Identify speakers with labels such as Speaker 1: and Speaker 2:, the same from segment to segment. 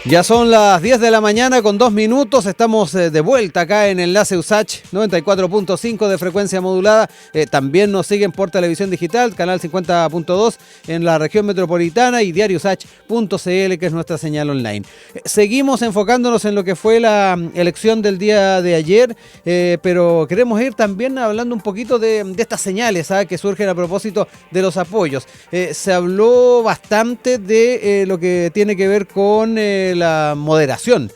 Speaker 1: Ya son las 10 de la mañana con 2 minutos, estamos de vuelta acá en Enlace USACH 94.5 de frecuencia modulada. También nos siguen por televisión digital, canal 50.2 en la región metropolitana y diariousach.cl, que es nuestra señal online. Seguimos enfocándonos en lo que fue la elección del día de ayer, pero queremos ir también hablando un poquito de estas señales que surgen a propósito de los apoyos. Se habló bastante de lo que tiene que ver con la moderación,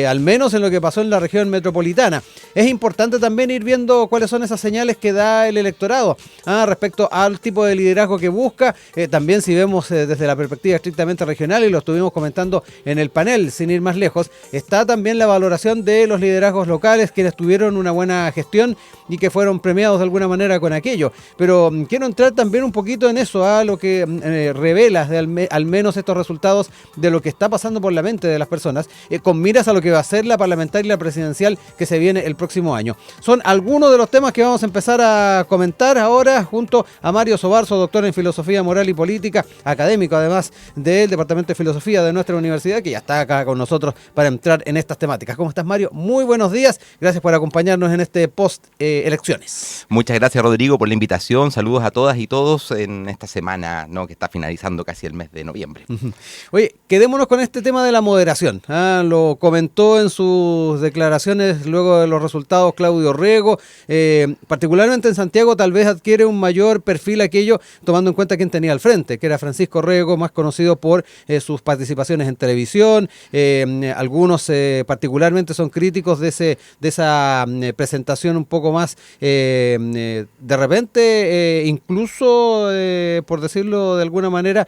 Speaker 1: al menos en lo que pasó en la región metropolitana. Es importante también ir viendo cuáles son esas señales que da el electorado respecto al tipo de liderazgo que busca. También si vemos desde la perspectiva estrictamente regional, y lo estuvimos comentando en el panel, sin ir más lejos, está también la valoración de los liderazgos locales, quienes tuvieron una buena gestión y que fueron premiados de alguna manera con aquello. Pero quiero entrar también un poquito en eso, lo que revela al menos estos resultados de lo que está pasando por la mente de las personas, con miras a lo que va a ser la parlamentaria y la presidencial que se viene el próximo año. Son algunos de los temas que vamos a empezar a comentar ahora junto a Mario Sobarzo, doctor en Filosofía Moral y Política, académico además del Departamento de Filosofía de nuestra universidad, que ya está acá con nosotros para entrar en estas temáticas. ¿Cómo estás, Mario? Muy buenos días, gracias por acompañarnos en este post-elecciones.
Speaker 2: Muchas gracias, Rodrigo, por la invitación. Saludos a todas y todos en esta semana, ¿no?, que está finalizando casi el mes de noviembre.
Speaker 1: Oye, quedémonos con este tema de la moderación. Lo comentó en sus declaraciones luego de los resultados Claudio Rego. Particularmente en Santiago tal vez adquiere un mayor perfil aquello, tomando en cuenta quién tenía al frente, que era Francisco Rego, más conocido por sus participaciones en televisión. Algunos particularmente son críticos de esa presentación un poco más, de repente, incluso, por decirlo de alguna manera,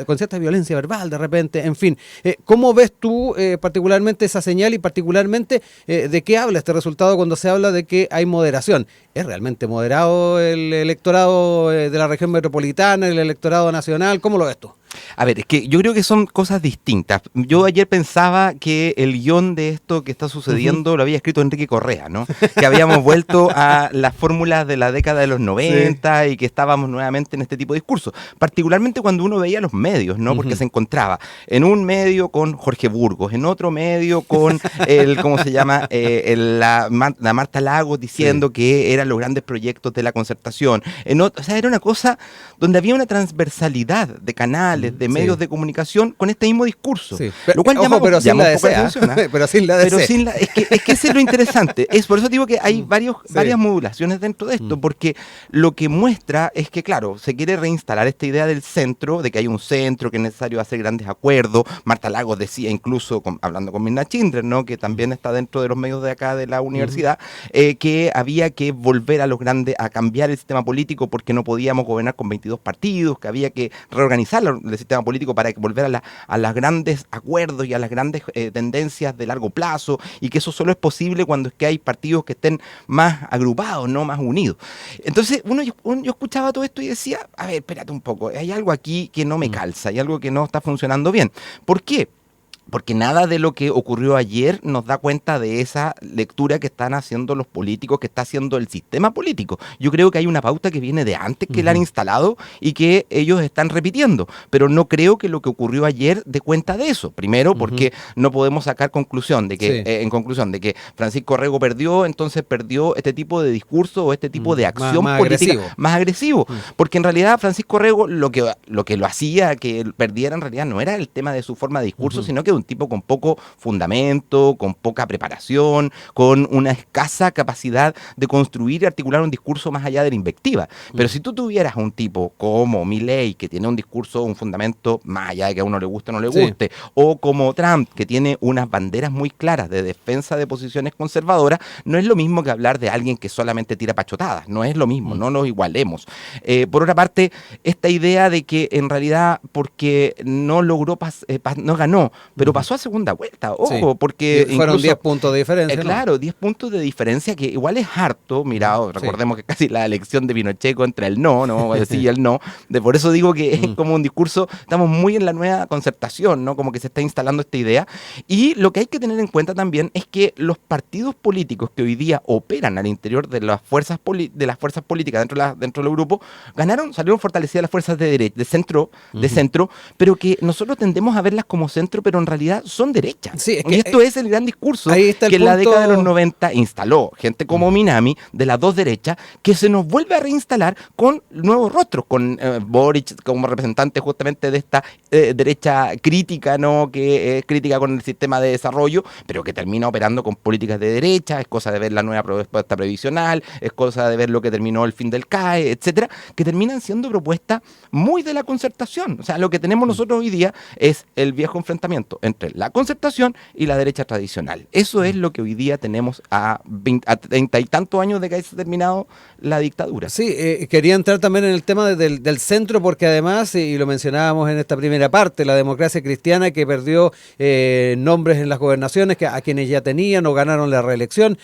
Speaker 1: con cierta violencia verbal de repente, en fin. ¿Cómo ves tú particularmente esa señal y particularmente de qué habla este resultado cuando se habla de que hay moderación? ¿Es realmente moderado el electorado de la región metropolitana, el electorado nacional? ¿Cómo lo ves tú?
Speaker 2: A ver, es que yo creo que son cosas distintas. Yo ayer pensaba que el guión de esto que está sucediendo lo había escrito Enrique Correa, ¿no? Que habíamos vuelto a las fórmulas de la década de los 90 y que estábamos nuevamente en este tipo de discursos. Particularmente cuando uno veía los medios, ¿no? Porque se encontraba en un medio con Jorge Burgos, en otro medio con ¿cómo se llama? La Marta Lagos diciendo que eran los grandes proyectos de la concertación. O sea, era una cosa donde había una transversalidad de canales, de medios de comunicación con este mismo discurso.
Speaker 1: Sí.
Speaker 2: Lo cual
Speaker 1: pero sin la
Speaker 2: DC,
Speaker 1: pero sin la DC.
Speaker 2: Es que eso es lo interesante. Es por eso digo que hay varias modulaciones dentro de esto, porque lo que muestra es que, claro, se quiere reinstalar esta idea del centro, de que hay un centro, que es necesario hacer grandes acuerdos. Marta Lagos decía incluso, hablando con Mirna Schindler, ¿no?, que también está dentro de los medios de acá de la universidad, que había que volver a cambiar el sistema político porque no podíamos gobernar con 22 partidos, que había que reorganizar el sistema político para volver a los grandes acuerdos y a las grandes tendencias de largo plazo, y que eso solo es posible cuando es que hay partidos que estén más agrupados, no más unidos. Entonces yo escuchaba todo esto y decía, a ver, espérate un poco, hay algo aquí que no me calza, hay algo que no está funcionando bien. ¿Por qué? Porque nada de lo que ocurrió ayer nos da cuenta de esa lectura que están haciendo los políticos, que está haciendo el sistema político. Yo creo que hay una pauta que viene de antes, que la han instalado y que ellos están repitiendo. Pero no creo que lo que ocurrió ayer dé cuenta de eso. Primero, porque no podemos sacar conclusión de que, en conclusión, de que Francisco Rego perdió, entonces perdió este tipo de discurso o este tipo de acción
Speaker 1: más
Speaker 2: política
Speaker 1: agresivo.
Speaker 2: más agresivo. Porque en realidad Francisco Rego lo que lo hacía que él perdiera en realidad no era el tema de su forma de discurso, sino que un tipo con poco fundamento, con poca preparación, con una escasa capacidad de construir y articular un discurso más allá de la invectiva. Pero si tú tuvieras a un tipo como Milei, que tiene un discurso, un fundamento más allá de que a uno le guste o no le guste, o como Trump, que tiene unas banderas muy claras de defensa de posiciones conservadoras, no es lo mismo que hablar de alguien que solamente tira pachotadas, no es lo mismo, no nos igualemos. Por otra parte, esta idea de que en realidad porque no logró, no ganó, pero pero pasó a segunda vuelta, ojo, porque
Speaker 1: fueron
Speaker 2: incluso,
Speaker 1: 10 puntos de diferencia. ¿no?
Speaker 2: Claro, 10 puntos de diferencia, que igual es harto, mirado, recordemos que casi la elección de Pinochet contra el no, el sí y el no, por eso digo que es como un discurso, estamos muy en la nueva concertación, ¿no? Como que se está instalando esta idea, y lo que hay que tener en cuenta también es que los partidos políticos que hoy día operan al interior de las fuerzas políticas dentro del grupo, salieron fortalecidas las fuerzas de derecha, de centro, pero que nosotros tendemos a verlas como centro, pero en realidad son derecha.
Speaker 1: Sí,
Speaker 2: y esto es el gran discurso
Speaker 1: que
Speaker 2: en la década de los 90 instaló gente como Minami, de las dos derechas, que se nos vuelve a reinstalar con nuevos rostros, con Boric como representante justamente de esta derecha crítica, ¿no? Que es crítica con el sistema de desarrollo, pero que termina operando con políticas de derecha, es cosa de ver la nueva propuesta previsional, es cosa de ver lo que terminó el fin del CAE, etcétera, que terminan siendo propuestas muy de la concertación. O sea, lo que tenemos nosotros hoy día es el viejo enfrentamiento entre la concertación y la derecha tradicional. Eso es lo que hoy día tenemos a 30 y tantos años de que haya terminado la dictadura.
Speaker 1: Sí, quería entrar también en el tema del centro, porque además, y lo mencionábamos en esta primera parte, la democracia cristiana que perdió nombres en las gobernaciones a quienes ya tenían o ganaron la reelección,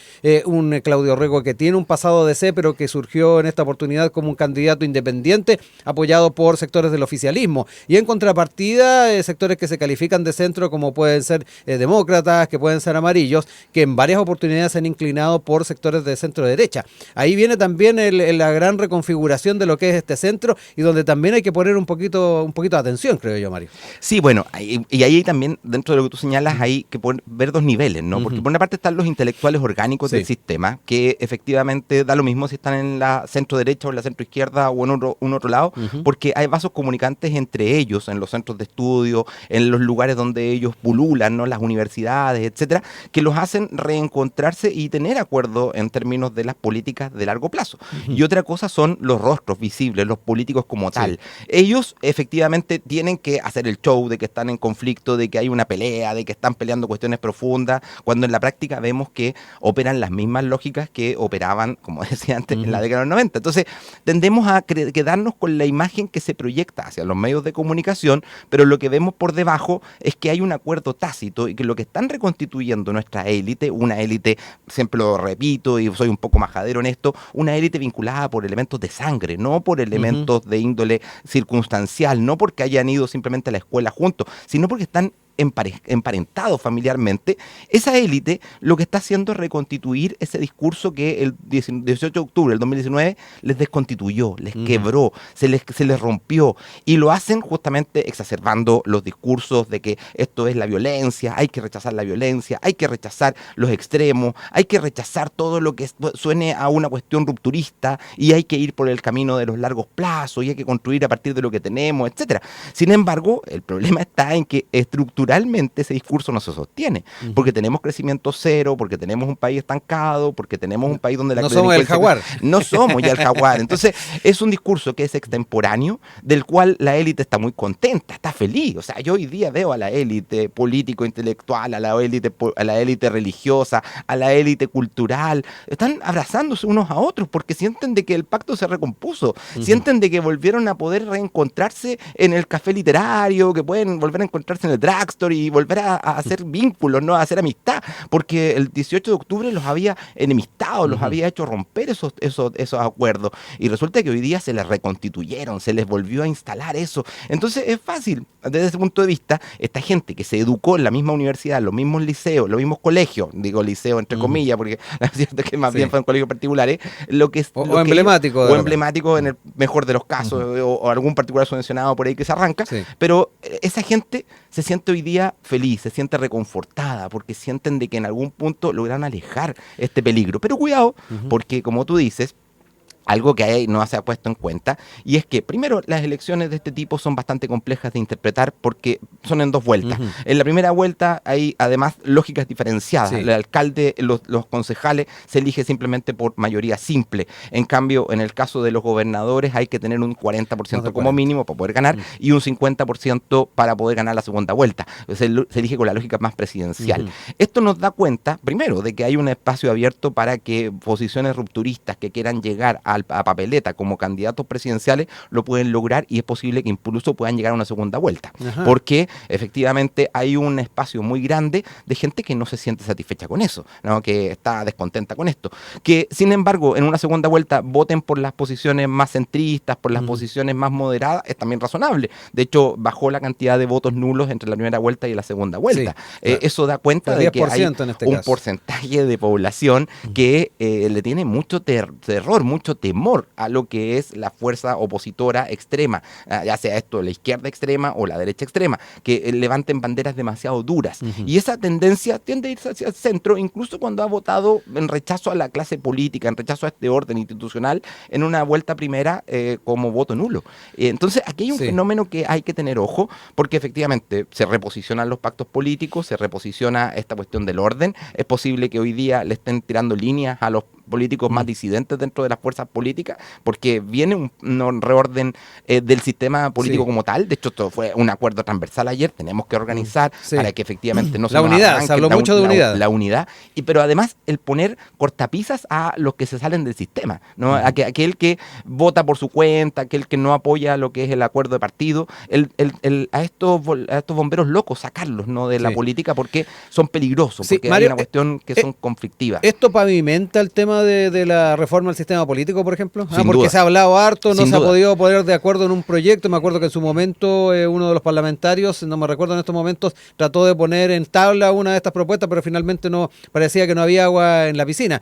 Speaker 1: un Claudio Rego que tiene un pasado de C, pero que surgió en esta oportunidad como un candidato independiente apoyado por sectores del oficialismo, y en contrapartida sectores que se califican de centro, como pueden ser demócratas, que pueden ser amarillos, que en varias oportunidades se han inclinado por sectores de centro derecha. Ahí viene también la gran reconfiguración de lo que es este centro, y donde también hay que poner un poquito de atención, creo yo, Mario.
Speaker 2: Sí, bueno, y ahí también, dentro de lo que tú señalas, hay que ver dos niveles, ¿no? Porque por una parte están los intelectuales orgánicos del sistema, que efectivamente da lo mismo si están en la centro derecha o en la centro izquierda o en un otro lado, porque hay vasos comunicantes entre ellos, en los centros de estudio, en los lugares donde ellos pululan, ¿no? Las universidades, etcétera, que los hacen reencontrarse y tener acuerdo en términos de las políticas de largo plazo. Y otra cosa son los rostros visibles, los políticos como tal. Ellos efectivamente tienen que hacer el show de que están en conflicto, de que hay una pelea, de que están peleando cuestiones profundas, cuando en la práctica vemos que operan las mismas lógicas que operaban, como decía antes, en la década de los 90. Entonces, tendemos a quedarnos con la imagen que se proyecta hacia los medios de comunicación, pero lo que vemos por debajo es que hay un acuerdo tácito y que lo que están reconstituyendo nuestra élite, una élite, siempre lo repito y soy un poco majadero en esto, una élite vinculada por elementos de sangre, no por elementos de índole circunstancial, no porque hayan ido simplemente a la escuela juntos, sino porque están emparentados familiarmente. Esa élite lo que está haciendo es reconstituir ese discurso que el 18 de octubre del 2019 les desconstituyó, les quebró, se les rompió, y lo hacen justamente exacerbando los discursos de que esto es la violencia, hay que rechazar la violencia, hay que rechazar los extremos, hay que rechazar todo lo que suene a una cuestión rupturista, y hay que ir por el camino de los largos plazos, y hay que construir a partir de lo que tenemos, etcétera. Sin embargo, el problema está en que estructuralmente ese discurso no se sostiene, porque tenemos crecimiento cero, porque tenemos un país estancado, porque tenemos un país donde la
Speaker 1: no somos el jaguar.
Speaker 2: No somos ya el jaguar. Entonces, es un discurso que es extemporáneo, del cual la élite está muy contenta, está feliz. O sea, yo hoy día veo a la élite político-intelectual, a la élite religiosa, a la élite cultural, están abrazándose unos a otros porque sienten de que el pacto se recompuso, sienten de que volvieron a poder reencontrarse en el café literario, que pueden volver a encontrarse en el drugstore y volver a hacer vínculos, ¿no? A hacer amistad, porque el 18 de octubre los había enemistado, los había hecho romper esos acuerdos, y resulta que hoy día se les reconstituyeron, se les volvió a instalar eso. Entonces es fácil, desde ese punto de vista, esta gente que se educó en la misma universidad, los mismos liceos, los mismos colegios, digo liceo entre comillas, porque es cierto que más bien fue en colegios particulares, emblemático en el mejor de los casos, o algún particular subvencionado por ahí que se arranca, pero esa gente se siente hoy día feliz, se siente reconfortada, porque sienten de que en algún punto lograron alejar este peligro. Pero cuidado, porque como tú dices, algo que ahí no se ha puesto en cuenta, y es que, primero, las elecciones de este tipo son bastante complejas de interpretar porque son en dos vueltas. En la primera vuelta hay, además, lógicas diferenciadas. El alcalde, los concejales, se elige simplemente por mayoría simple. En cambio, en el caso de los gobernadores, hay que tener un 40% como mínimo para poder ganar y un 50% para poder ganar la segunda vuelta. Se elige con la lógica más presidencial. Esto nos da cuenta, primero, de que hay un espacio abierto para que posiciones rupturistas que quieran llegar a a papeleta como candidatos presidenciales lo pueden lograr y es posible que incluso puedan llegar a una segunda vuelta. Ajá. Porque efectivamente hay un espacio muy grande de gente que no se siente satisfecha con eso, ¿no? Que está descontenta con esto. Que sin embargo en una segunda vuelta voten por las posiciones más centristas, por las posiciones más moderadas, es también razonable. De hecho, bajó la cantidad de votos nulos entre la primera vuelta y la segunda vuelta. Sí, claro. Eso da cuenta de que hay un porcentaje de población que le tiene mucho terror, mucho temor a lo que es la fuerza opositora extrema, ya sea esto la izquierda extrema o la derecha extrema, que levanten banderas demasiado duras. Y esa tendencia tiende a irse hacia el centro, incluso cuando ha votado en rechazo a la clase política, en rechazo a este orden institucional, en una vuelta primera como voto nulo. Entonces, aquí hay un fenómeno que hay que tener ojo, porque efectivamente se reposicionan los pactos políticos, se reposiciona esta cuestión del orden. Es posible que hoy día le estén tirando líneas a los políticos más disidentes dentro de las fuerzas políticas, porque viene un reorden del sistema político como tal. De hecho, esto fue un acuerdo transversal ayer, tenemos que organizar para que efectivamente no se
Speaker 1: la unidad, se habló mucho de unidad.
Speaker 2: La unidad, pero además el poner cortapisas a los que se salen del sistema, ¿no? Aquel que vota por su cuenta, aquel que no apoya lo que es el acuerdo de partido, a estos bomberos locos, sacarlos, ¿no? De la política, porque son peligrosos, porque Mario, hay una cuestión que son conflictivas.
Speaker 1: ¿Esto pavimenta el tema de la reforma del sistema político, por ejemplo?
Speaker 2: Sin
Speaker 1: porque
Speaker 2: duda.
Speaker 1: se ha hablado harto, no
Speaker 2: Sin
Speaker 1: se
Speaker 2: duda.
Speaker 1: ha podido poner de acuerdo en un proyecto. Me acuerdo que en su momento uno de los parlamentarios, no me recuerdo en estos momentos, trató de poner en tabla una de estas propuestas, pero finalmente no, parecía que no había agua en la piscina.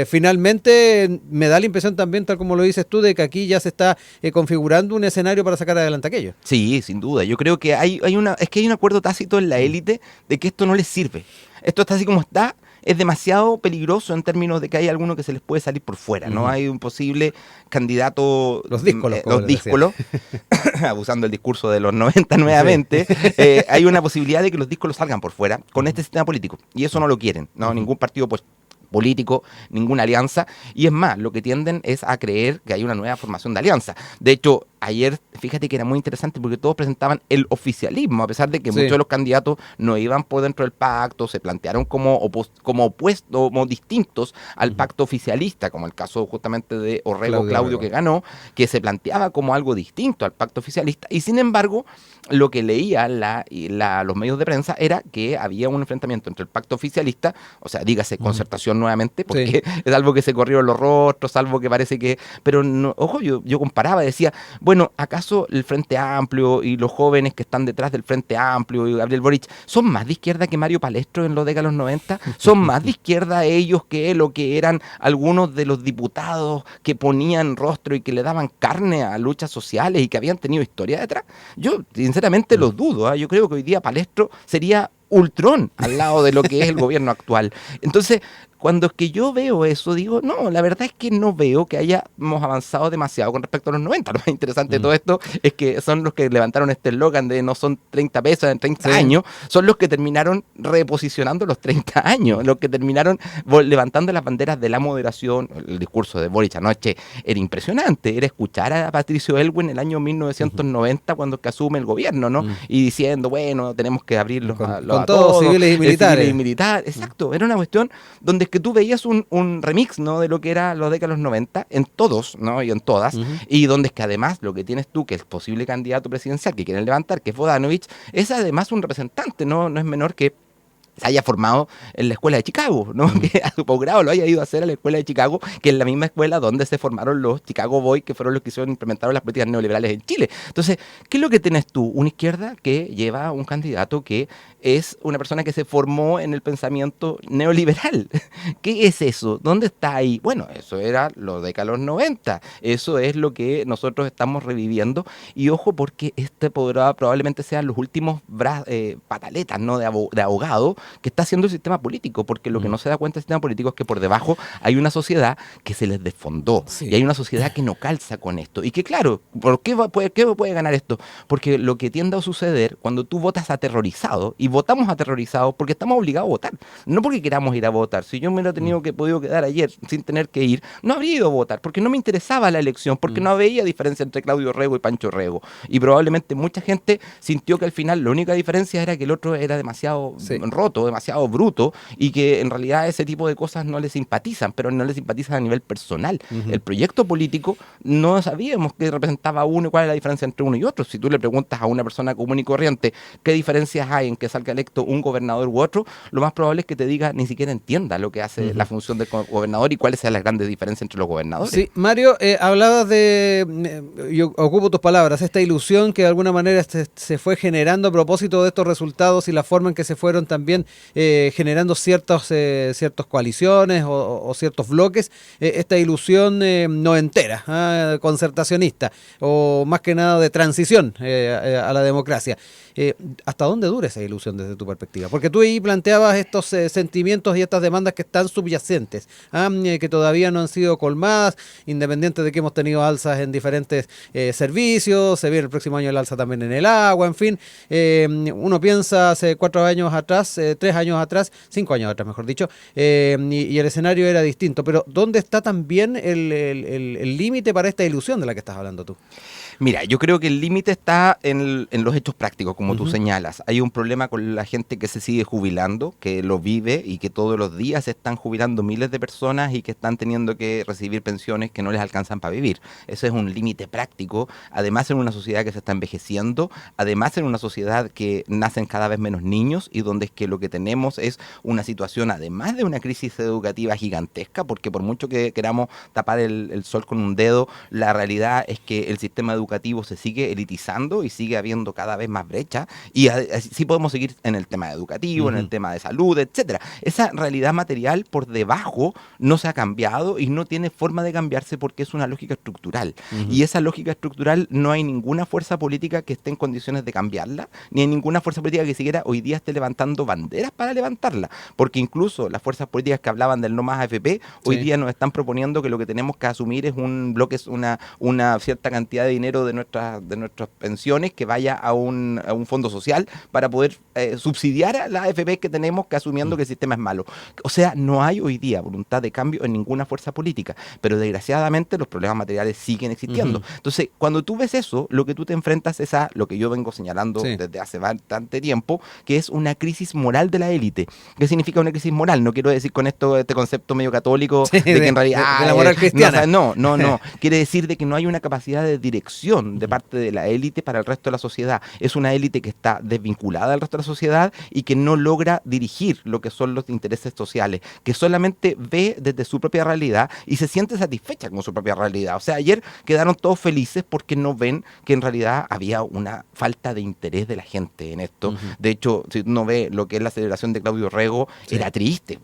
Speaker 1: Finalmente me da la impresión también, tal como lo dices tú, de que aquí ya se está configurando un escenario para sacar adelante aquello.
Speaker 2: Sí, sin duda. Yo creo que hay un acuerdo tácito en la élite de que esto no les sirve. Esto está así como está. Es demasiado peligroso en términos de que hay alguno que se les puede salir por fuera, ¿no? Hay un posible candidato...
Speaker 1: Los díscolos.
Speaker 2: Abusando el discurso de los 90 nuevamente. Hay una posibilidad de que los díscolos salgan por fuera con este sistema político. Y eso no lo quieren, ¿no? Ningún partido político, ninguna alianza. Y es más, lo que tienden es a creer que hay una nueva formación de alianza. De hecho, ayer, fíjate que era muy interesante porque todos presentaban el oficialismo, a pesar de que muchos de los candidatos no iban por dentro del pacto, se plantearon como opuestos, como distintos al pacto oficialista, como el caso justamente de Claudio que ganó, que se planteaba como algo distinto al pacto oficialista, y sin embargo, lo que leía los medios de prensa era que había un enfrentamiento entre el pacto oficialista, o sea, dígase concertación nuevamente, porque es algo que se corrieron los rostros, algo que parece que... Pero, no, ojo, yo comparaba, decía, bueno, ¿acaso el Frente Amplio y los jóvenes que están detrás del Frente Amplio y Gabriel Boric son más de izquierda que Mario Palestro en los décadas de los 90? ¿Son más de izquierda ellos que lo que eran algunos de los diputados que ponían rostro y que le daban carne a luchas sociales y que habían tenido historia detrás? Yo sinceramente lo dudo, ¿eh? Yo creo que hoy día Palestro sería Ultrón al lado de lo que es el gobierno actual. Entonces, cuando es que yo veo eso, digo, no, la verdad es que no veo que hayamos avanzado demasiado con respecto a los 90. Lo más interesante de todo esto es que son los que levantaron este eslogan de no son 30 pesos en 30 años, son los que terminaron reposicionando los 30 años, los que terminaron levantando las banderas de la moderación. El discurso de Boric anoche era impresionante, era escuchar a Patricio Elwin en el año 1990 cuando que asume el gobierno, ¿no? Y diciendo, bueno, tenemos que abrirlos
Speaker 1: con todos, civiles y militares.
Speaker 2: Exacto, era una cuestión donde que tú veías un remix, ¿no? De lo que era los décadas de los 90 en todos, ¿no? Y en todas, y donde es que además lo que tienes tú, que es posible candidato presidencial que quieren levantar, que es Bodanovich, es además un representante, no es menor que se haya formado en la escuela de Chicago, ¿no? Que a su posgrado lo haya ido a hacer a la escuela de Chicago, que es la misma escuela donde se formaron los Chicago Boys, que fueron los que implementaron las políticas neoliberales en Chile. Entonces, ¿qué es lo que tienes tú? Una izquierda que lleva un candidato que es una persona que se formó en el pensamiento neoliberal. ¿Qué es eso? ¿Dónde está ahí? Bueno, eso era los décadas de los 90. Eso es lo que nosotros estamos reviviendo. Y ojo, porque probablemente sean los últimos pataletas, ¿no? de abogado que está haciendo el sistema político, porque lo que no se da cuenta del sistema político es que por debajo hay una sociedad que se les desfondó, y hay una sociedad que no calza con esto, y que claro, ¿por qué puede ganar esto? Porque lo que tiende a suceder cuando tú votas aterrorizado, y votamos aterrorizados porque estamos obligados a votar, no porque queramos ir a votar. Si yo me hubiera podido quedar ayer sin tener que ir, no habría ido a votar, porque no me interesaba la elección, porque no había diferencia entre Claudio Rego y Pancho Rego, y probablemente mucha gente sintió que al final la única diferencia era que el otro era demasiado roto, roto, demasiado bruto, y que en realidad ese tipo de cosas no les simpatizan, pero no les simpatizan a nivel personal. El proyecto político no sabíamos qué representaba uno y cuál es la diferencia entre uno y otro. Si tú le preguntas a una persona común y corriente qué diferencias hay en que salga electo un gobernador u otro, lo más probable es que te diga ni siquiera entienda lo que hace la función del gobernador y cuáles sean las grandes diferencias entre los gobernadores.
Speaker 1: Sí, Mario, hablabas yo ocupo tus palabras, esta ilusión que de alguna manera se fue generando a propósito de estos resultados y la forma en que se fueron también generando ciertas coaliciones o ciertos bloques, esta ilusión noventera, concertacionista, o más que nada de transición a la democracia. ¿Hasta dónde dura esa ilusión desde tu perspectiva? Porque tú ahí planteabas estos sentimientos y estas demandas que están subyacentes, que todavía no han sido colmadas, independiente de que hemos tenido alzas en diferentes servicios, se viene el próximo año el alza también en el agua, en fin. Uno piensa hace 4 años atrás, 3 años atrás, 5 años atrás mejor dicho, y el escenario era distinto. Pero ¿dónde está también el límite para esta ilusión de la que estás hablando tú?
Speaker 2: Mira, yo creo que el límite está en los hechos prácticos, como tú señalas. Hay un problema con la gente que se sigue jubilando, que lo vive y que todos los días se están jubilando miles de personas y que están teniendo que recibir pensiones que no les alcanzan para vivir. Ese es un límite práctico. Además, en una sociedad que se está envejeciendo, además en una sociedad que nacen cada vez menos niños y donde es que lo que tenemos es una situación, además de una crisis educativa gigantesca, porque por mucho que queramos tapar el sol con un dedo, la realidad es que el sistema educativo se sigue elitizando y sigue habiendo cada vez más brecha, y así podemos seguir en el tema educativo, en el tema de salud, etcétera. Esa realidad material por debajo no se ha cambiado y no tiene forma de cambiarse porque es una lógica estructural. Y esa lógica estructural no hay ninguna fuerza política que esté en condiciones de cambiarla, ni hay ninguna fuerza política que siquiera hoy día esté levantando banderas para levantarla, porque incluso las fuerzas políticas que hablaban del no más AFP, hoy día nos están proponiendo que lo que tenemos que asumir es un bloque, una cierta cantidad de dinero de nuestras pensiones que vaya a un fondo social para poder subsidiar a las AFP que tenemos, que asumiendo que el sistema es malo. O sea, no hay hoy día voluntad de cambio en ninguna fuerza política, pero desgraciadamente los problemas materiales siguen existiendo. Entonces, cuando tú ves eso, lo que tú te enfrentas es a lo que yo vengo señalando desde hace bastante tiempo, que es una crisis moral de la élite. ¿Qué significa una crisis moral? No quiero decir con esto este concepto medio católico de que en realidad
Speaker 1: de la moral cristiana.
Speaker 2: No. Quiere decir de que no hay una capacidad de dirección de parte de la élite para el resto de la sociedad. Es una élite que está desvinculada del resto de la sociedad y que no logra dirigir lo que son los intereses sociales, que solamente ve desde su propia realidad y se siente satisfecha con su propia realidad. O sea, ayer quedaron todos felices porque no ven que en realidad había una falta de interés de la gente en esto. De hecho, si uno ve lo que es la celebración de Claudio Rego, era triste,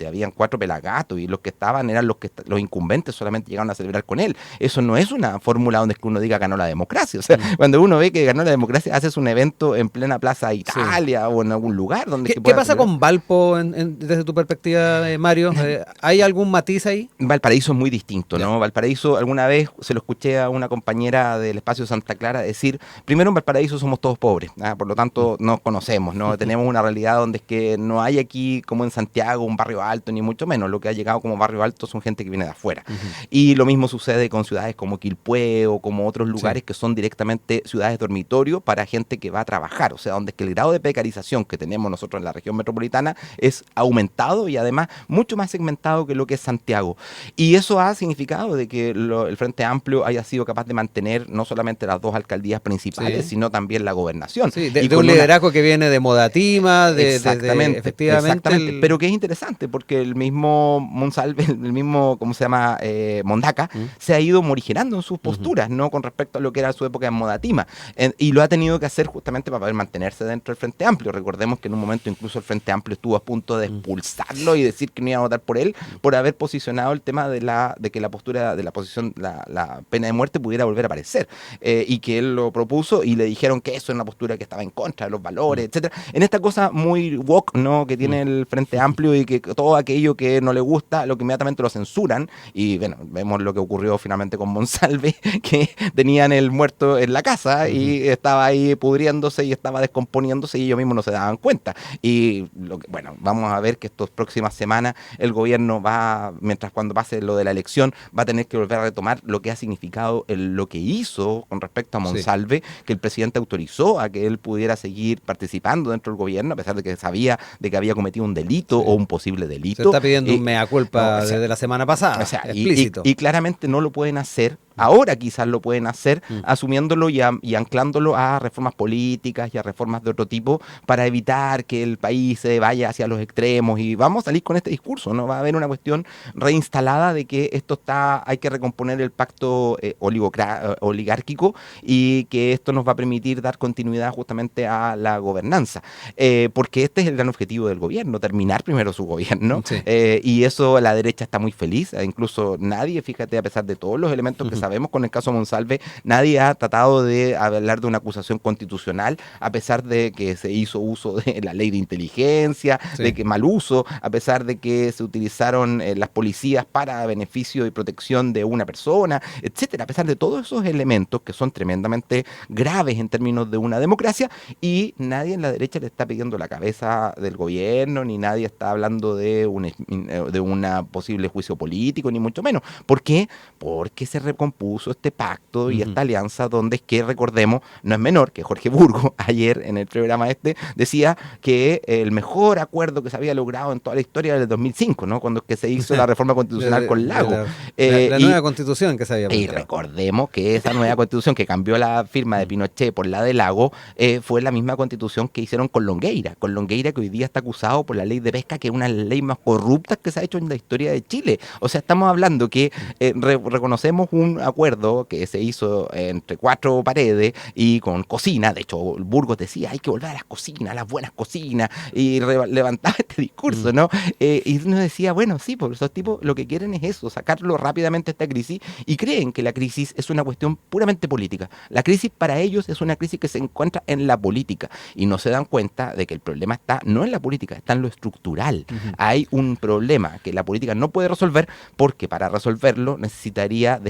Speaker 2: habían 4 pelagatos y los que estaban eran los incumbentes, solamente llegaron a celebrar con él. Eso no es una fórmula donde uno diga ganó la democracia. O sea, cuando uno ve que ganó la democracia, haces un evento en plena Plaza Italia o en algún lugar donde...
Speaker 1: ¿Qué pasa con Valpo desde tu perspectiva, Mario? ¿Hay algún matiz ahí?
Speaker 2: Valparaíso es muy distinto, ¿no? Valparaíso, alguna vez se lo escuché a una compañera del espacio Santa Clara decir, primero en Valparaíso somos todos pobres, por lo tanto nos conocemos, ¿no? Tenemos una realidad donde es que no hay aquí, como en Santiago, un barrio alto, ni mucho menos. Lo que ha llegado como barrio alto son gente que viene de afuera. Y lo mismo sucede con ciudades como Quilpué o como otros lugares que son directamente ciudades dormitorio para gente que va a trabajar. O sea, donde es que el grado de precarización que tenemos nosotros en la región metropolitana es aumentado y además mucho más segmentado que lo que es Santiago. Y eso ha significado de que el Frente Amplio haya sido capaz de mantener no solamente las 2 alcaldías principales, sino también la gobernación.
Speaker 1: Sí, de un liderazgo que viene de Modatima,
Speaker 2: exactamente. Pero que es interesante porque el mismo Monsalve, el mismo, ¿cómo se llama? Mondaca, se ha ido morigerando en sus posturas, ¿no? Con respecto a lo que era su época en Modatima. Y lo ha tenido que hacer justamente para poder mantenerse dentro del Frente Amplio. Recordemos que en un momento incluso el Frente Amplio estuvo a punto de expulsarlo y decir que no iba a votar por él, por haber posicionado el tema de que la postura de la posición, la pena de muerte pudiera volver a aparecer. Y que él lo propuso y le dijeron que eso es una postura que estaba en contra de los valores, etcétera. En esta cosa muy woke, ¿no? Que tiene el Frente Amplio y que todo aquello que no le gusta, lo que inmediatamente lo censuran. Y bueno, vemos lo que ocurrió finalmente con Monsalve, que tenían el muerto en la casa y estaba ahí pudriéndose y estaba descomponiéndose y ellos mismos no se daban cuenta. Y bueno, vamos a ver que estas próximas semanas el gobierno va, mientras cuando pase lo de la elección, va a tener que volver a retomar lo que ha significado lo que hizo con respecto a Monsalve, que el presidente autorizó a que él pudiera seguir participando dentro del gobierno, a pesar de que sabía de que había cometido un delito o un posible delito.
Speaker 1: Se está pidiendo un mea culpa desde la semana pasada, explícito.
Speaker 2: Y claramente no lo pueden hacer. Ahora quizás lo pueden hacer asumiéndolo y anclándolo a reformas políticas y a reformas de otro tipo para evitar que el país se vaya hacia los extremos, y vamos a salir con este discurso, ¿no? Va a haber una cuestión reinstalada de que hay que recomponer el pacto oligárquico y que esto nos va a permitir dar continuidad justamente a la gobernanza, porque este es el gran objetivo del gobierno, terminar primero su gobierno, y eso la derecha está muy feliz, incluso nadie, fíjate, a pesar de todos los elementos que sabemos con el caso Monsalve, nadie ha tratado de hablar de una acusación constitucional, a pesar de que se hizo uso de la ley de inteligencia, de que mal uso, a pesar de que se utilizaron las policías para beneficio y protección de una persona, etcétera. A pesar de todos esos elementos que son tremendamente graves en términos de una democracia, y nadie en la derecha le está pidiendo la cabeza del gobierno, ni nadie está hablando de una posible juicio político, ni mucho menos. ¿Por qué? Porque se recompuso este pacto y esta alianza donde, es que recordemos, no es menor que Jorge Burgos ayer en el programa decía que el mejor acuerdo que se había logrado en toda la historia era el 2005, ¿no? Cuando que se hizo la reforma constitucional con Lago.
Speaker 1: La nueva constitución que se había
Speaker 2: planteado. Y recordemos que esa nueva constitución que cambió la firma de Pinochet por la de Lago fue la misma constitución que hicieron con Longueira, que hoy día está acusado por la ley de pesca, que es una de las leyes más corruptas que se ha hecho en la historia de Chile. O sea, estamos hablando que reconocemos un acuerdo que se hizo entre cuatro paredes y con cocina. De hecho, Burgos decía, hay que volver a las cocinas, a las buenas cocinas, y levantaba este discurso, ¿no? Y uno decía, bueno, sí, porque esos tipos lo que quieren es eso, sacarlo rápidamente esta crisis, y creen que la crisis es una cuestión puramente política. La crisis para ellos es una crisis que se encuentra en la política, y no se dan cuenta de que el problema está no en la política, está en lo estructural. Hay un problema que la política no puede resolver, porque para resolverlo necesitaría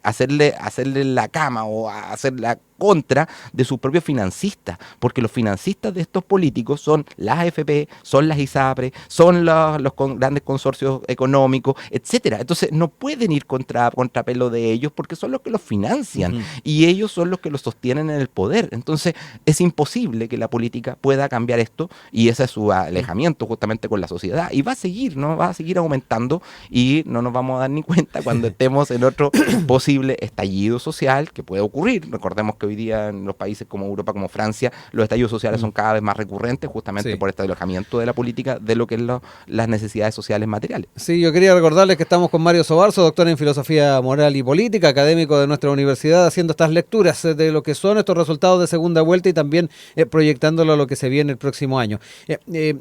Speaker 2: hacerle la cama o hacer la contra de sus propios financistas, porque los financistas de estos políticos son las AFP, son las ISAPRE, son los grandes consorcios económicos, etcétera. Entonces no pueden ir contrapelo de ellos, porque son los que los financian y ellos son los que los sostienen en el poder. Entonces es imposible que la política pueda cambiar esto, y ese es su alejamiento justamente con la sociedad, y va a seguir, ¿no? Va a seguir aumentando, y no nos vamos a dar ni cuenta cuando estemos en otro posible estallido social que puede ocurrir. Recordemos que hoy día en los países como Europa, como Francia, los estallidos sociales son cada vez más recurrentes, justamente por este alejamiento de la política de lo que es las necesidades sociales materiales.
Speaker 1: Sí, yo quería recordarles que estamos con Mario Sobarzo, doctor en Filosofía Moral y Política, académico de nuestra universidad, haciendo estas lecturas de lo que son estos resultados de segunda vuelta, y también proyectándolo a lo que se viene el próximo año.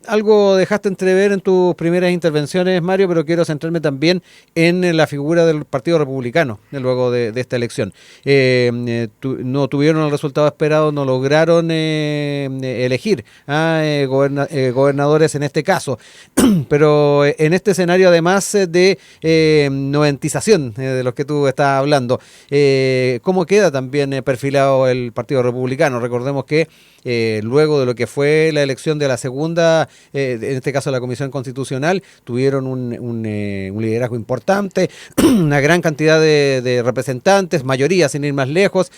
Speaker 1: Algo dejaste entrever en tus primeras intervenciones, Mario, pero quiero centrarme también en la figura del Partido Republicano luego de esta elección. No tuvieron el resultado esperado, no lograron elegir a gobernadores en este caso, pero en este escenario, además de noventización de los que tú estás hablando, ¿cómo queda también perfilado el Partido Republicano? Recordemos que luego de lo que fue la elección de la segunda, en este caso la Comisión Constitucional, tuvieron un liderazgo importante, una gran cantidad de representantes, mayoría sin ir más lejos.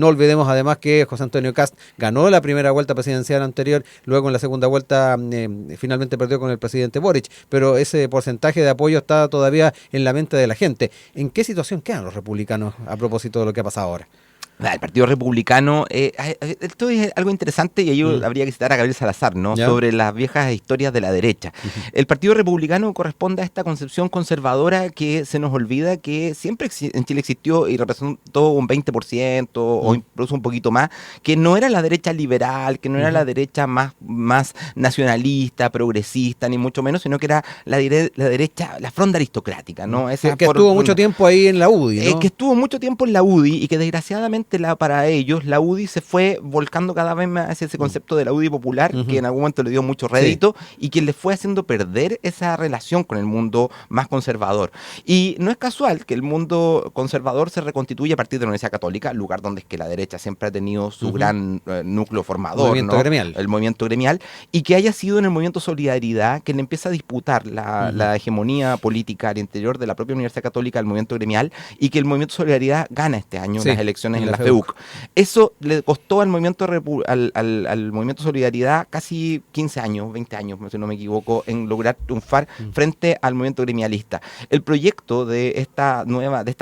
Speaker 1: No olvidemos además que José Antonio Kast ganó la primera vuelta presidencial anterior, luego en la segunda vuelta finalmente perdió con el presidente Boric, pero ese porcentaje de apoyo está todavía en la mente de la gente. ¿En qué situación quedan los republicanos a propósito de lo que ha pasado ahora?
Speaker 2: El Partido Republicano, esto es algo interesante, y ahí habría que citar a Gabriel Salazar, ¿no? Sobre las viejas historias de la derecha. El Partido Republicano corresponde a esta concepción conservadora que se nos olvida que siempre en Chile existió y representó un 20% o incluso un poquito más, que no era la derecha liberal, que no era la derecha más nacionalista, progresista, ni mucho menos, sino que era la derecha, la fronda aristocrática, ¿no?
Speaker 1: Que estuvo mucho tiempo ahí en la UDI, ¿no?
Speaker 2: Que estuvo mucho tiempo en la UDI y que desgraciadamente justamente para ellos la UDI se fue volcando cada vez más hacia ese concepto de la UDI popular, que en algún momento le dio mucho rédito y que le fue haciendo perder esa relación con el mundo más conservador. Y no es casual que el mundo conservador se reconstituya a partir de la Universidad Católica, lugar donde es que la derecha siempre ha tenido su gran núcleo formador,
Speaker 1: movimiento gremial.
Speaker 2: El movimiento gremial, y que haya sido en el movimiento Solidaridad que le empieza a disputar la hegemonía política al interior de la propia Universidad Católica al movimiento gremial, y que el movimiento Solidaridad gana este año las elecciones en la FEUC. Eso le costó al movimiento al movimiento Solidaridad casi 15 años, 20 años, si no me equivoco, en lograr triunfar frente al movimiento gremialista. El proyecto de esta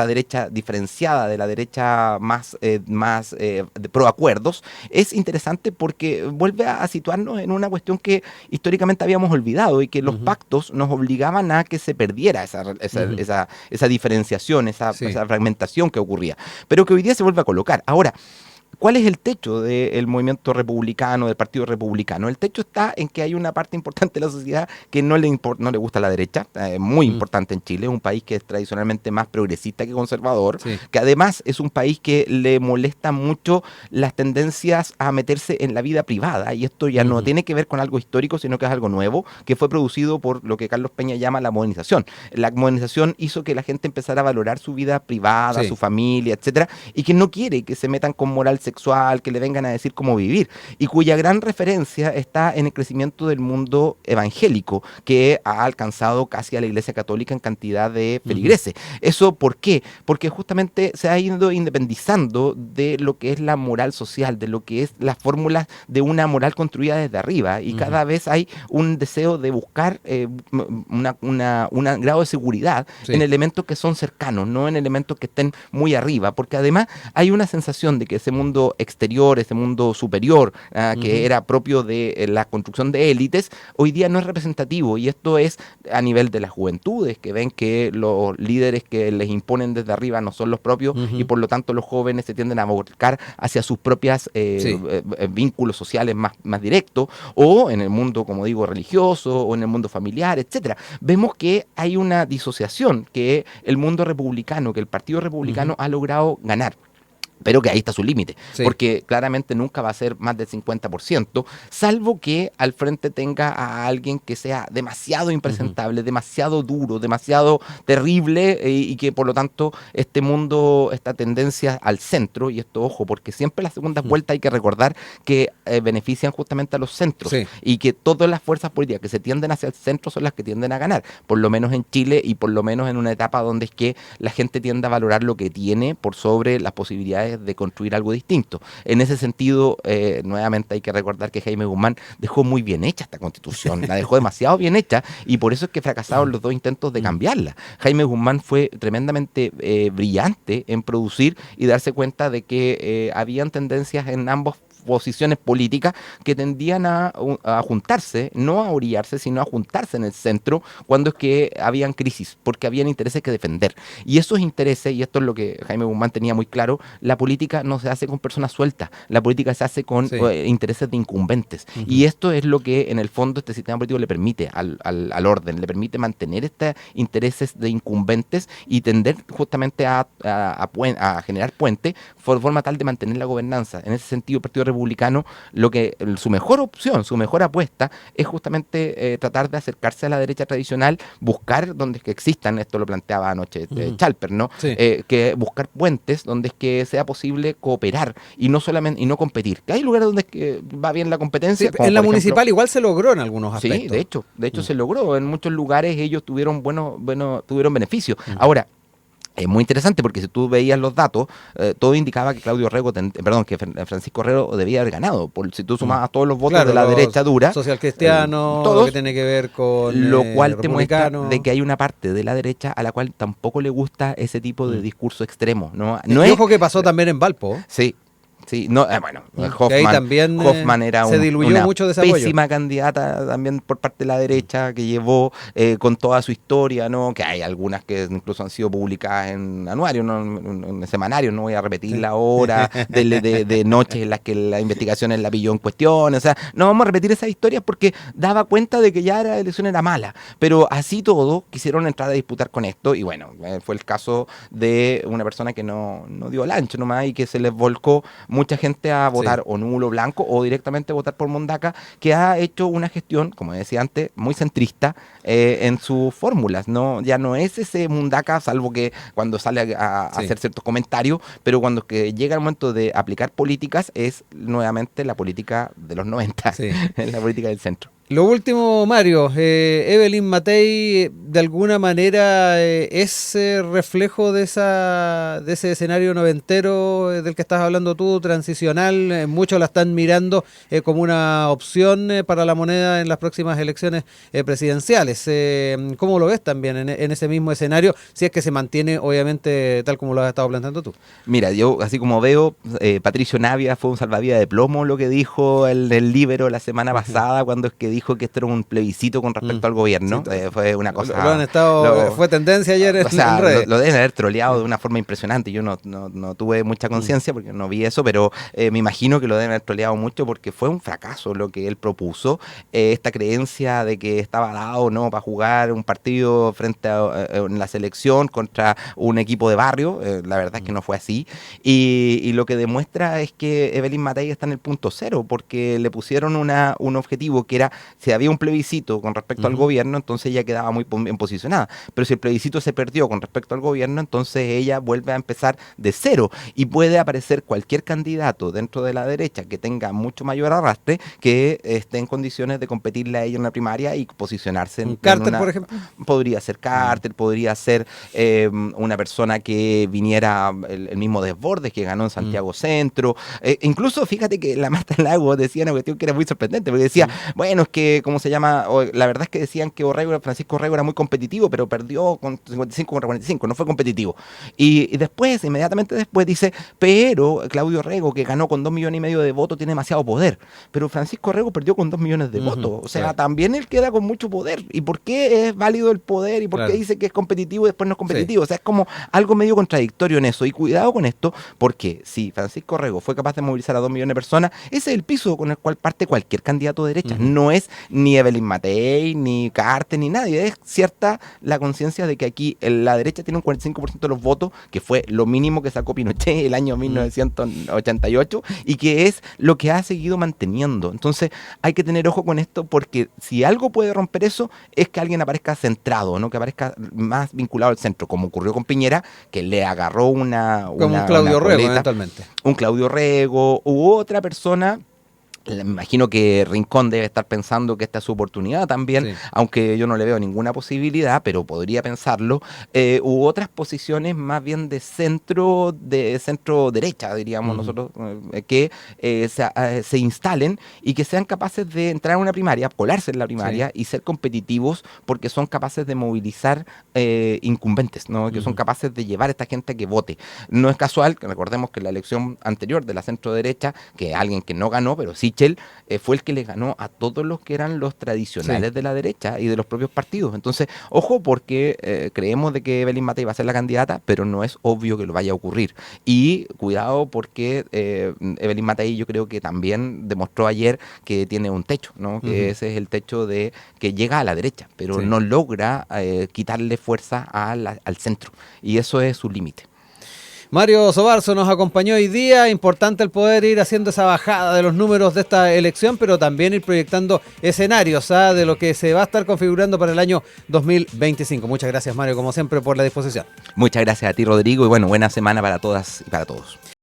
Speaker 2: derecha diferenciada, de la derecha más de pro acuerdos, es interesante porque vuelve a situarnos en una cuestión que históricamente habíamos olvidado y que los pactos nos obligaban a que se perdiera esa diferenciación, esa fragmentación que ocurría, pero que hoy día se vuelve a colocar. Ahora, ¿cuál es el techo del movimiento republicano, del Partido Republicano? El techo está en que hay una parte importante de la sociedad que no le gusta la derecha, muy importante en Chile, es un país que es tradicionalmente más progresista que conservador, que además es un país que le molesta mucho las tendencias a meterse en la vida privada, y esto ya no tiene que ver con algo histórico, sino que es algo nuevo, que fue producido por lo que Carlos Peña llama la modernización. La modernización hizo que la gente empezara a valorar su vida privada, su familia, etcétera, y que no quiere que se metan con moral sexual, que le vengan a decir cómo vivir, y cuya gran referencia está en el crecimiento del mundo evangélico, que ha alcanzado casi a la Iglesia Católica en cantidad de feligreses. ¿Eso por qué? Porque justamente se ha ido independizando de lo que es la moral social, de lo que es las fórmulas de una moral construida desde arriba, y cada vez hay un deseo de buscar un grado de seguridad en elementos que son cercanos, no en elementos que estén muy arriba, porque además hay una sensación de que ese mundo exterior, ese mundo superior, que era propio de la construcción de élites, hoy día no es representativo, y esto es a nivel de las juventudes, que ven que los líderes que les imponen desde arriba no son los propios, y por lo tanto los jóvenes se tienden a volcar hacia sus propias vínculos sociales más directos, o en el mundo, como digo, religioso, o en el mundo familiar, etcétera. Vemos que hay una disociación que el mundo republicano, que el Partido Republicano ha logrado ganar. Pero que ahí está su límite, porque claramente nunca va a ser más del 50%, salvo que al frente tenga a alguien que sea demasiado impresentable, demasiado duro, demasiado terrible, y que por lo tanto esta tendencia al centro, y esto ojo, porque siempre las segundas vueltas hay que recordar que benefician justamente a los centros, y que todas las fuerzas políticas que se tienden hacia el centro son las que tienden a ganar, por lo menos en Chile, y por lo menos en una etapa donde es que la gente tiende a valorar lo que tiene por sobre las posibilidades de construir algo distinto. En ese sentido, nuevamente hay que recordar que Jaime Guzmán dejó muy bien hecha esta Constitución, la dejó demasiado bien hecha, y por eso es que fracasaron los dos intentos de cambiarla. Jaime Guzmán fue tremendamente brillante en producir y darse cuenta de que habían tendencias en ambos posiciones políticas que tendían a juntarse, no a orillarse, sino a juntarse en el centro cuando es que habían crisis, porque habían intereses que defender. Y esos intereses, y esto es lo que Jaime Guzmán tenía muy claro, la política no se hace con personas sueltas, la política se hace con intereses de incumbentes. Y esto es lo que en el fondo este sistema político le permite al orden, le permite mantener estos intereses de incumbentes y tender justamente a generar puentes por forma tal de mantener la gobernanza. En ese sentido, el Partido Republicano, su mejor opción, su mejor apuesta es justamente tratar de acercarse a la derecha tradicional, buscar donde es que existan, esto lo planteaba anoche Chalper, ¿no? Que buscar puentes donde es que sea posible cooperar y no competir. Que hay lugares donde es que va bien la competencia.
Speaker 1: En la municipal igual se logró en algunos aspectos.
Speaker 2: Sí, de hecho se logró. En muchos lugares ellos tuvieron tuvieron beneficios. Ahora, es muy interesante porque si tú veías los datos, todo indicaba que que Francisco Herrero debía haber ganado. Si tú sumabas todos los votos de la derecha dura,
Speaker 1: social cristiano, todo lo que tiene que ver con
Speaker 2: lo cual te muestra de que hay una parte de la derecha a la cual tampoco le gusta ese tipo de discurso extremo.
Speaker 1: Ojo que pasó también en Valpo.
Speaker 2: Sí. Sí, no, bueno,
Speaker 1: Que ahí también
Speaker 2: Hoffmann era
Speaker 1: se diluyó mucho de ese apoyo.
Speaker 2: pésima candidata también por parte de la derecha, que llevó con toda su historia, ¿no? Que hay algunas que incluso han sido publicadas en anuarios, ¿no? En semanarios, no voy a repetir la hora de noches en las que la investigación la pilló en cuestión, o sea, no vamos a repetir esas historias porque daba cuenta de que ya la elección era mala, pero así todo quisieron entrar a disputar con esto y bueno, fue el caso de una persona que no dio el ancho nomás y que se les volcó mucha gente a votar o nulo blanco o directamente votar por Mondaca, que ha hecho una gestión, como decía antes, muy centrista en sus fórmulas, ¿no? Ya no es ese Mondaca, salvo que cuando sale a hacer ciertos comentarios, pero cuando que llega el momento de aplicar políticas es nuevamente la política de los 90, la política del centro.
Speaker 1: Lo último, Mario, Evelyn Matei de alguna manera es reflejo de ese escenario noventero del que estás hablando tú, transicional. Muchos la están mirando como una opción para la moneda en las próximas elecciones presidenciales. ¿Cómo lo ves también en ese mismo escenario? Si es que se mantiene, obviamente, tal como lo has estado planteando tú.
Speaker 2: Mira, yo así como veo, Patricio Navia fue un salvavidas de plomo lo que dijo el Líbero la semana pasada, cuando es que dijo que esto era un plebiscito con respecto al gobierno. Fue una cosa...
Speaker 1: Lo han estado, fue tendencia ayer en redes.
Speaker 2: Lo deben haber troleado de una forma impresionante. Yo no tuve mucha conciencia porque no vi eso, pero me imagino que lo deben haber troleado mucho porque fue un fracaso lo que él propuso. Esta creencia de que estaba dado, ¿no?, para jugar un partido frente a en la selección contra un equipo de barrio. La verdad es que no fue así. Y lo que demuestra es que Evelyn Matei está en el punto cero porque le pusieron un objetivo que era, si había un plebiscito con respecto al gobierno, entonces ella quedaba muy bien posicionada. Pero si el plebiscito se perdió con respecto al gobierno, entonces ella vuelve a empezar de cero y puede aparecer cualquier candidato dentro de la derecha que tenga mucho mayor arrastre que esté en condiciones de competirle a ella en la primaria y posicionarse en
Speaker 1: Carter, por ejemplo.
Speaker 2: Podría ser Carter, podría ser una persona que viniera el mismo Desbordes, que ganó en Santiago Centro. Incluso, fíjate que la Marta Lago decía una cuestión que era muy sorprendente, porque decía, bueno, es que, ¿cómo se llama? La verdad es que decían que Francisco Orrego era muy competitivo, pero perdió con 55 contra 45, no fue competitivo. Y después, inmediatamente después, dice, pero Claudio Orrego, que ganó con 2,5 millones de votos, tiene demasiado poder. Pero Francisco Orrego perdió con 2 millones de votos. O sea, también él queda con mucho poder. ¿Y por qué es válido el poder? ¿Y por qué dice que es competitivo y después no es competitivo? O sea, es como algo medio contradictorio en eso. Y cuidado con esto, porque si Francisco Orrego fue capaz de movilizar a 2 millones de personas, ese es el piso con el cual parte cualquier candidato de derecha. No es ni Evelyn Matei, ni Carter, ni nadie. Es cierta la conciencia de que aquí la derecha tiene un 45% de los votos, que fue lo mínimo que sacó Pinochet el año 1988, y que es lo que ha seguido manteniendo. Entonces hay que tener ojo con esto, porque si algo puede romper eso, es que alguien aparezca centrado, ¿no?, que aparezca más vinculado al centro, como ocurrió con Piñera, que le agarró como
Speaker 1: un Claudio Rego, eventualmente.
Speaker 2: Un Claudio Rego u otra persona. Me imagino que Rincón debe estar pensando que esta es su oportunidad también, aunque yo no le veo ninguna posibilidad, pero podría pensarlo, u otras posiciones más bien de centro derecha, diríamos nosotros, que se instalen y que sean capaces de entrar a una primaria, colarse en la primaria y ser competitivos, porque son capaces de movilizar incumbentes, ¿no?, que son capaces de llevar a esta gente a que vote. No es casual, que recordemos que en la elección anterior de la centro derecha, que alguien que no ganó, pero sí fue el que le ganó a todos los que eran los tradicionales de la derecha y de los propios partidos. Entonces, ojo, porque creemos de que Evelyn Matei va a ser la candidata, pero no es obvio que lo vaya a ocurrir. Y cuidado, porque Evelyn Matei yo creo que también demostró ayer que tiene un techo, ¿no?, que ese es el techo de que llega a la derecha, pero no logra quitarle fuerza al centro. Y eso es su límite.
Speaker 1: Mario Sobarzo nos acompañó hoy día. Importante el poder ir haciendo esa bajada de los números de esta elección, pero también ir proyectando escenarios de lo que se va a estar configurando para el año 2025. Muchas gracias, Mario, como siempre, por la disposición.
Speaker 2: Muchas gracias a ti, Rodrigo, y bueno, buena semana para todas y para todos.